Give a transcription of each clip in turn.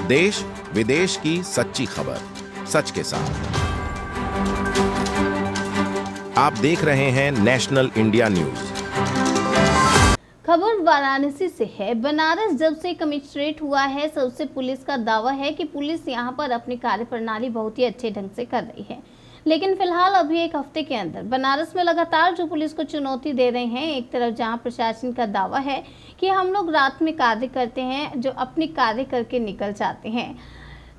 देश विदेश की सच्ची खबर सच के साथ। आप देख रहे हैं नेशनल इंडिया न्यूज। खबर वाराणसी से है। बनारस जब से कमिश्नरेट हुआ है, सबसे पुलिस का दावा है कि पुलिस यहां पर अपनी कार्यप्रणाली बहुत ही अच्छे ढंग से कर रही है। लेकिन फिलहाल अभी एक हफ्ते के अंदर बनारस में लगातार जो पुलिस को चुनौती दे रहे हैं, एक तरफ जहां प्रशासन का दावा है कि हम लोग रात में कार्य करते हैं, जो अपने कार्य करके निकल जाते हैं।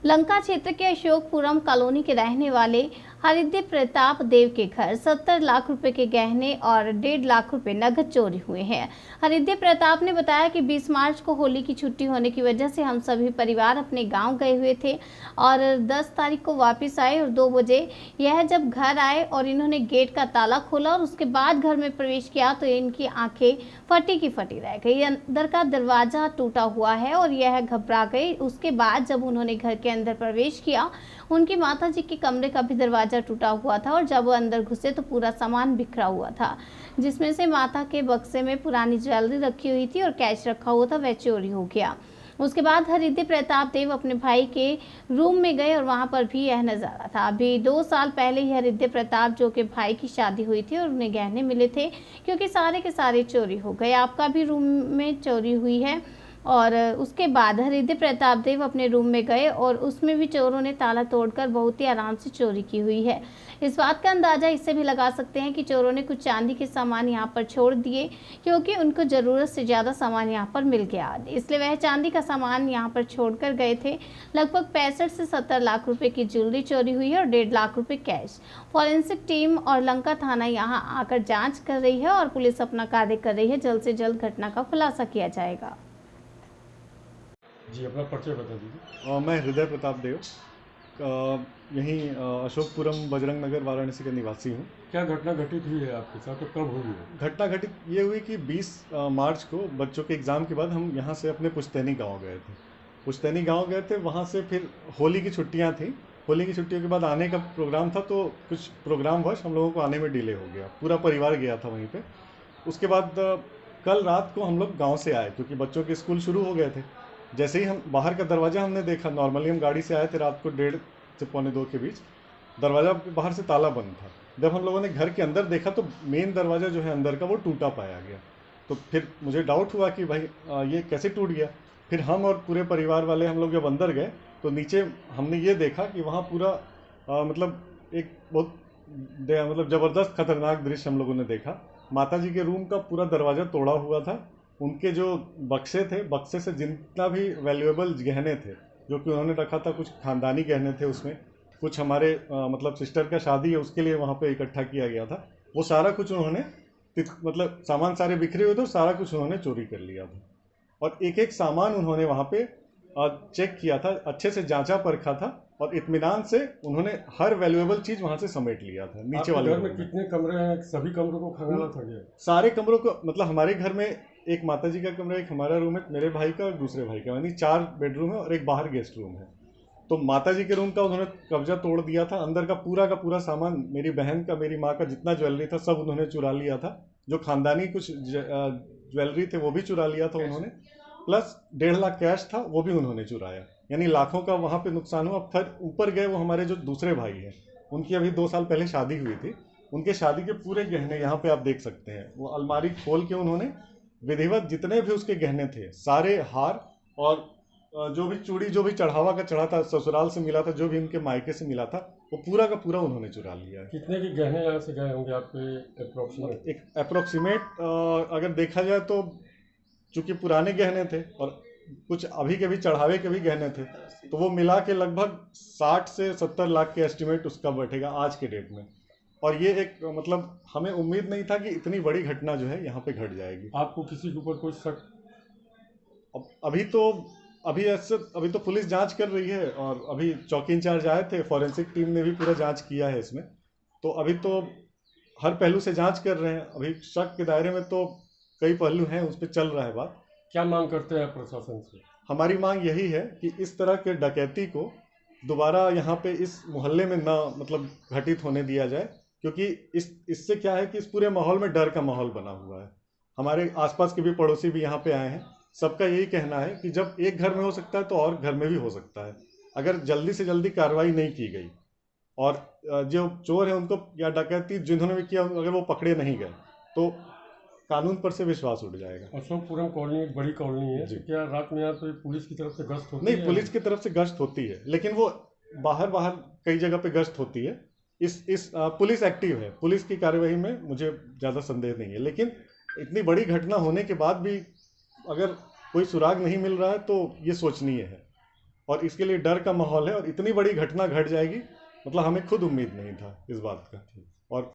लंका क्षेत्र के अशोकपुरम कॉलोनी के रहने वाले हरिद्य प्रताप देव के घर 70 लाख रुपए के गहने और 1.5 लाख रुपए नगद चोरी हुए हैं। हरिद्य प्रताप ने बताया कि 20 मार्च को होली की छुट्टी होने की वजह से हम सभी परिवार अपने गांव गए हुए थे और 10 तारीख को वापस आए और 2 बजे यह जब घर आए और इन्होंने गेट का ताला खोला और उसके बाद घर में प्रवेश किया तो इनकी आंखें फटी की फटी रह गई। अंदर का दरवाजा टूटा हुआ है और यह घबरा गई। उसके बाद जब उन्होंने घर के अंदर प्रवेश किया, उनकी माताजी के कमरे का भी दरवाजा टूटा हुआ था और जब वो अंदर घुसे तो पूरा सामान बिखरा हुआ था, जिसमें से माता के बक्से में पुरानी ज्वेलरी रखी हुई थी और कैश रखा हुआ था, वह चोरी हो गया। उसके बाद हरिद्य प्रताप देव अपने भाई के रूम में गए और वहां पर भी यह नजारा था। अभी 2 साल पहले ही हरिद्य प्रताप जो के भाई की शादी हुई थी और उन्हें गहने मिले थे, क्योंकि सारे के सारे चोरी हो गए। आपका भी रूम में चोरी हुई है और उसके बाद हरिद्य प्रताप देव अपने रूम में गए और उसमें भी चोरों ने ताला तोड़कर बहुत ही आराम से चोरी की हुई है। इस बात का अंदाजा इससे भी लगा सकते हैं कि चोरों ने कुछ चांदी के सामान यहां पर छोड़ दिए, क्योंकि उनको ज़रूरत से ज़्यादा सामान यहां पर मिल गया, इसलिए वह चांदी का सामान यहां पर छोड़कर गए थे। लगभग 65 से 70 लाख रुपए की ज्वेलरी चोरी हुई है और 1.5 लाख रुपए कैश। फॉरेंसिक टीम और लंका थाना यहां आकर जाँच कर रही है और पुलिस अपना कार्य कर रही है। जल्द से जल्द घटना का खुलासा किया जाएगा। जी, अपना परिचय बता दीजिए। मैं हृदय प्रताप देव यहीं अशोकपुरम बजरंग नगर वाराणसी का निवासी हूँ। क्या घटना घटित हुई है आपके साथ और कब हुई है? घटना घटित ये हुई कि 20 मार्च को बच्चों के एग्ज़ाम के बाद हम यहाँ से अपने पुश्तैनी गांव गए थे। पुश्तैनी गांव गए थे, वहाँ से फिर होली की छुट्टियाँ थी। होली की छुट्टियों के बाद आने का प्रोग्राम था, तो कुछ प्रोग्राम वश हम लोगों को आने में डिले हो गया। पूरा परिवार गया था वहीं पर। उसके बाद कल रात को हम लोग गाँव से आए, क्योंकि बच्चों के स्कूल शुरू हो गए थे। जैसे ही हम बाहर का दरवाज़ा हमने देखा, नॉर्मली हम गाड़ी से आए थे रात को 1:30 से 1:45 के बीच, दरवाज़ा बाहर से ताला बंद था। जब हम लोगों ने घर के अंदर देखा तो मेन दरवाज़ा जो है अंदर का वो टूटा पाया गया। तो फिर मुझे डाउट हुआ कि भाई ये कैसे टूट गया। फिर हम और पूरे परिवार वाले हम लोग जब अंदर गए तो नीचे हमने ये देखा कि वहाँ पूरा मतलब एक बहुत मतलब ज़बरदस्त खतरनाक दृश्य हम लोगों ने देखा। माता जी के रूम का पूरा दरवाज़ा तोड़ा हुआ था। उनके जो बक्से थे, बक्से से जितना भी वैल्यूएबल गहने थे जो कि उन्होंने रखा था, कुछ खानदानी गहने थे उसमें, कुछ हमारे मतलब सिस्टर का शादी है उसके लिए वहाँ पे इकट्ठा किया गया था, वो सारा कुछ उन्होंने मतलब सामान सारे बिखरे हुए थे और सारा कुछ उन्होंने चोरी कर लिया था। और एक एक सामान उन्होंने वहाँ पे चेक किया था, अच्छे से जांचा परखा था और इत्मीनान से उन्होंने हर वैल्यूएबल चीज़ वहाँ से समेट लिया था। नीचे वाले घर में कितने कमरे हैं? सभी कमरों को खंगाला था क्या? सारे कमरों को, मतलब हमारे घर में एक माताजी का कमरा, एक हमारा रूम है, मेरे भाई का और दूसरे भाई का, यानी 4 बेडरूम है और एक बाहर गेस्ट रूम है। तो माताजी के रूम का उन्होंने कब्जा तोड़ दिया था। अंदर का पूरा सामान, मेरी बहन का, मेरी माँ का जितना ज्वेलरी था सब उन्होंने चुरा लिया था। जो खानदानी कुछ ज्वेलरी थे वो भी चुरा लिया था उन्होंने, प्लस 1.5 लाख कैश था वो भी उन्होंने चुराया, यानी लाखों का वहाँ पे नुकसान हुआ। फिर ऊपर गए वो हमारे जो दूसरे भाई हैं, उनकी अभी 2 साल पहले शादी हुई थी, उनके शादी के पूरे गहने यहाँ पे आप देख सकते हैं। वो अलमारी खोल के उन्होंने विधिवत जितने भी उसके गहने थे, सारे हार और जो भी चूड़ी, जो भी चढ़ावा का चढ़ा था, ससुराल से मिला था, जो भी उनके मायके से मिला था, वो पूरा का पूरा उन्होंने चुरा लिया है। कितने के गहने यहाँ से गए होंगे आपके अप्रोक्सीमेट? एक अप्रोक्सीमेट अगर देखा जाए तो चूँकि पुराने गहने थे और कुछ अभी के भी चढ़ावे के भी गहने थे, तो वो मिला के लगभग 60 से 70 लाख के एस्टिमेट उसका बैठेगा आज के डेट में। और ये एक मतलब हमें उम्मीद नहीं था कि इतनी बड़ी घटना जो है यहाँ पे घट जाएगी। आपको किसी के ऊपर कोई शक? अभी तो पुलिस जांच कर रही है और अभी चौकी इंचार्ज आए थे, फॉरेंसिक टीम ने भी पूरा जांच किया है इसमें। तो अभी तो हर पहलू से जांच कर रहे हैं। अभी शक के दायरे में तो कई पहलू हैं, उस पर चल रहा है बात। क्या मांग करते हैं प्रशासन से? हमारी मांग यही है कि इस तरह के डकैती को दोबारा यहाँ पे इस मोहल्ले में ना मतलब घटित होने दिया जाए, क्योंकि इससे क्या है कि इस पूरे माहौल में डर का माहौल बना हुआ है। हमारे आसपास के भी पड़ोसी भी यहाँ पे आए हैं, सबका यही कहना है कि जब एक घर में हो सकता है तो और घर में भी हो सकता है। अगर जल्दी से जल्दी कार्रवाई नहीं की गई और जो चोर हैं उनको या डकैती जिन्होंने भी किया अगर वो पकड़े नहीं गए तो कानून पर से विश्वास उठ जाएगा। अशोकपुरम कॉलोनी एक बड़ी कॉलोनी है, जी। तो क्या रात में यहाँ पे पुलिस की तरफ से गश्त होती नहीं, है? पुलिस की तरफ से गश्त होती है, लेकिन वो बाहर बाहर कई जगह पे गश्त होती है। पुलिस एक्टिव है, पुलिस की कार्यवाही में मुझे ज़्यादा संदेह नहीं है, लेकिन इतनी बड़ी घटना होने के बाद भी अगर कोई सुराग नहीं मिल रहा है तो ये सोचनीय है और इसके लिए डर का माहौल है और इतनी बड़ी घटना घट जाएगी मतलब हमें खुद उम्मीद नहीं था इस बात का।